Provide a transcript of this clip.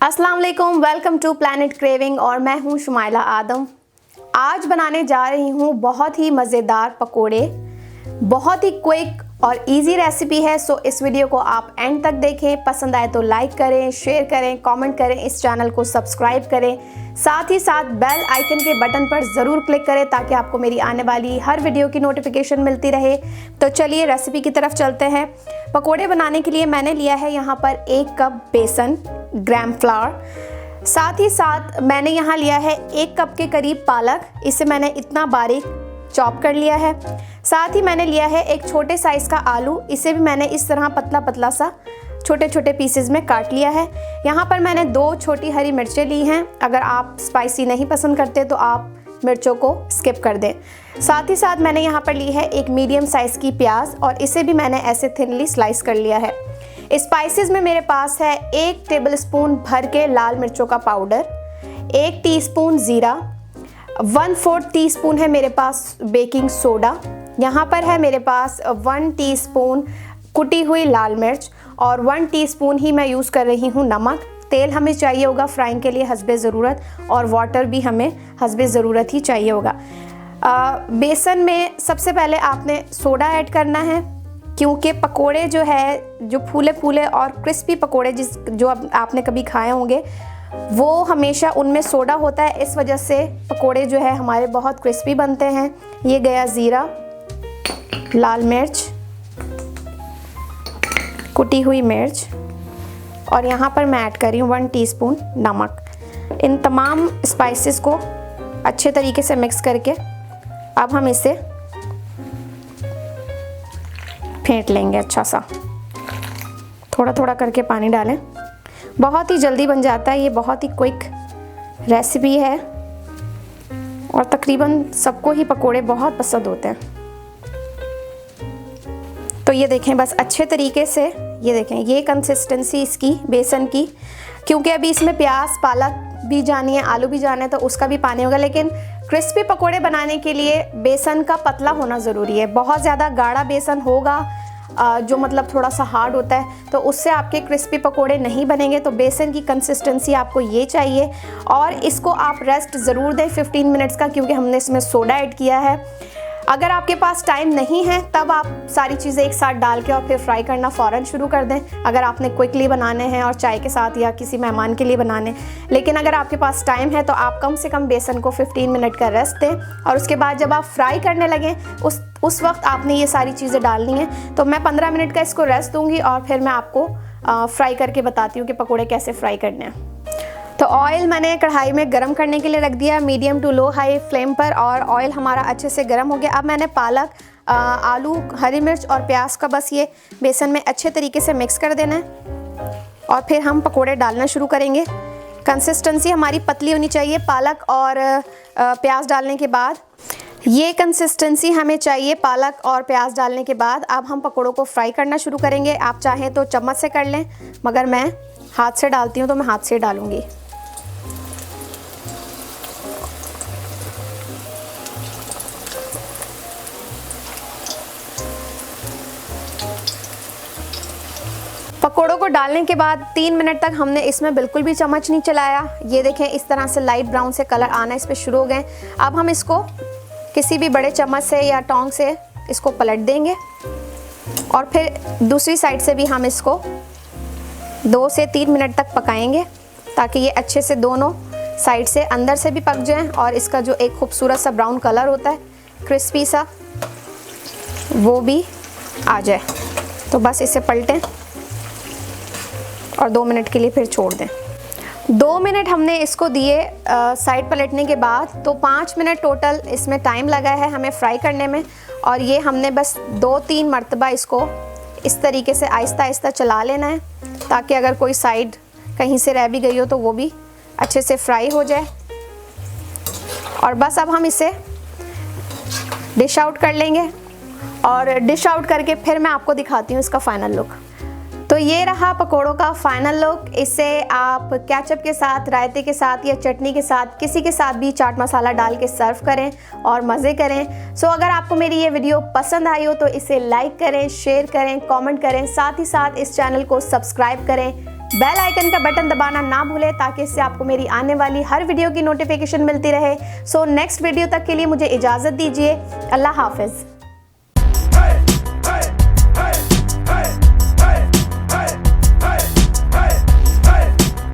अस्सलाम वालेकुम, welcome to planet craving और मैं हूं शुमाइला आदम। आज बनाने जा रही हूं बहुत ही मज़ेदार पकोड़े। बहुत ही क्विक और इजी रेसिपी है, सो इस वीडियो को आप एंड तक देखें। पसंद आए तो लाइक करें, शेयर करें, कमेंट करें, इस चैनल को सब्सक्राइब करें। साथ ही साथ बेल आइकन के बटन पर ज़रूर क्लिक करें ताकि आपको मेरी आने वाली हर वीडियो की नोटिफिकेशन मिलती रहे। तो चलिए रेसिपी की तरफ चलते हैं। पकोड़े बनाने के लिए मैंने लिया है यहाँ पर 1 कप बेसन, ग्राम फ्लावर। साथ ही साथ मैंने यहाँ लिया है 1 कप के करीब पालक, इसे मैंने इतना बारीक चॉप कर लिया है। साथ ही मैंने लिया है एक छोटे साइज़ का आलू, इसे भी मैंने इस तरह पतला पतला सा छोटे छोटे पीसेस में काट लिया है। यहाँ पर मैंने 2 छोटी हरी मिर्चें ली हैं। अगर आप स्पाइसी नहीं पसंद करते तो आप मिर्चों को स्किप कर दें। साथ ही साथ मैंने यहाँ पर ली है एक मीडियम साइज़ की प्याज और इसे भी मैंने ऐसे थिनली स्लाइस कर लिया है। स्पाइसेस में मेरे पास है 1 टेबलस्पून भर के लाल मिर्चों का पाउडर, 1 टीस्पून ज़ीरा, 1/4 टीस्पून है मेरे पास बेकिंग सोडा, यहाँ पर है मेरे पास 1 टीस्पून कुटी हुई लाल मिर्च और 1 टीस्पून ही मैं यूज़ कर रही हूँ नमक। तेल हमें चाहिए होगा फ्राइंग के लिए हस्बे ज़रूरत, और वाटर भी हमें हस्बे ज़रूरत ही चाहिए होगा। बेसन में सबसे पहले आपने सोडा ऐड करना है, क्योंकि पकोड़े जो है, जो फूले फूले और क्रिस्पी पकोड़े जो आपने कभी खाए होंगे, वो हमेशा उनमें सोडा होता है। इस वजह से पकोड़े जो है हमारे बहुत क्रिस्पी बनते हैं। ये गया ज़ीरा, लाल मिर्च, कुटी हुई मिर्च, और यहाँ पर मैं ऐड कर रही हूँ 1 टीस्पून नमक। इन तमाम स्पाइसेस को अच्छे तरीके से मिक्स करके अब हम इसे फेंट लेंगे अच्छा सा। थोड़ा थोड़ा करके पानी डालें। बहुत ही जल्दी बन जाता है, ये बहुत ही क्विक रेसिपी है और तकरीबन सबको ही पकोड़े बहुत पसंद होते हैं। तो ये देखें, बस अच्छे तरीके से ये देखें, ये कंसिस्टेंसी इसकी बेसन की, क्योंकि अभी इसमें प्याज, पालक भी जानी है, आलू भी जाना है, तो उसका भी पानी होगा। लेकिन क्रिस्पी पकोड़े बनाने के लिए बेसन का पतला होना ज़रूरी है। बहुत ज़्यादा गाढ़ा बेसन होगा जो मतलब थोड़ा सा हार्ड होता है, तो उससे आपके क्रिस्पी पकोड़े नहीं बनेंगे। तो बेसन की कंसिस्टेंसी आपको ये चाहिए, और इसको आप रेस्ट ज़रूर दें 15 मिनट्स का, क्योंकि हमने इसमें सोडा ऐड किया है। अगर आपके पास टाइम नहीं है तब आप सारी चीज़ें एक साथ डाल के और फिर फ्राई करना फ़ौरन शुरू कर दें, अगर आपने क्विकली बनाने हैं और चाय के साथ या किसी मेहमान के लिए बनाने। लेकिन अगर आपके पास टाइम है तो आप कम से कम बेसन को 15 मिनट का रेस्ट दें, और उसके बाद जब आप फ्राई करने लगें उस वक्त आपने ये सारी चीज़ें डालनी हैं। तो मैं 15 मिनट का इसको रेस्ट दूँगी और फिर मैं आपको फ्राई करके बताती हूँ कि पकौड़े कैसे फ्राई करने हैं। तो ऑयल मैंने कढ़ाई में गरम करने के लिए रख दिया, medium to low high flame पर, और ऑयल हमारा अच्छे से गरम हो गया। अब मैंने पालक, आलू, हरी मिर्च और प्याज का बस ये बेसन में अच्छे तरीके से मिक्स कर देना है, और फिर हम पकोड़े डालना शुरू करेंगे। कंसिस्टेंसी हमारी पतली होनी चाहिए पालक और प्याज डालने के बाद। ये कंसिस्टेंसी हमें चाहिए पालक और प्याज डालने के बाद। अब हम पकोड़ों को फ्राई करना शुरू करेंगे। आप चाहें तो चम्मच से कर लें, मगर मैं हाथ से डालती हूँ तो मैं हाथ से डालूँगी। पकोड़ों को डालने के बाद 3 मिनट तक हमने इसमें बिल्कुल भी चम्मच नहीं चलाया। ये देखें, इस तरह से लाइट ब्राउन से कलर आना इस पर शुरू हो गए। अब हम इसको किसी भी बड़े चम्मच से या टोंग से इसको पलट देंगे, और फिर दूसरी साइड से भी हम इसको 2 से 3 मिनट तक पकाएंगे, ताकि ये अच्छे से दोनों साइड से अंदर से भी पक जाएं और इसका जो एक खूबसूरत सा ब्राउन कलर होता है क्रिस्पी सा, वो भी आ जाए। तो बस इसे पलटें और 2 मिनट के लिए फिर छोड़ दें। 2 मिनट हमने इसको दिए साइड पलटने के बाद, तो 5 मिनट टोटल इसमें टाइम लगा है हमें फ्राई करने में। और ये हमने बस 2-3 मरतबा इसको इस तरीके से आहिस्ता आहिस्ता चला लेना है, ताकि अगर कोई साइड कहीं से रह भी गई हो तो वो भी अच्छे से फ्राई हो जाए। और बस अब हम इसे डिश आउट कर लेंगे, और डिश आउट करके फिर मैं आपको दिखाती हूँ इसका फाइनल लुक। तो ये रहा पकोड़ों का फाइनल लुक। इसे आप केचप के साथ, रायते के साथ या चटनी के साथ, किसी के साथ भी चाट मसाला डाल के सर्व करें और मज़े करें। सो अगर आपको मेरी ये वीडियो पसंद आई हो तो इसे लाइक करें, शेयर करें, कमेंट करें, साथ ही साथ इस चैनल को सब्सक्राइब करें बेल आइकन का बटन दबाना ना भूलें ताकि इससे आपको मेरी आने वाली हर वीडियो की नोटिफिकेशन मिलती रहे। सो नेक्स्ट वीडियो तक के लिए मुझे इजाज़त दीजिए। अल्लाह हाफिज़।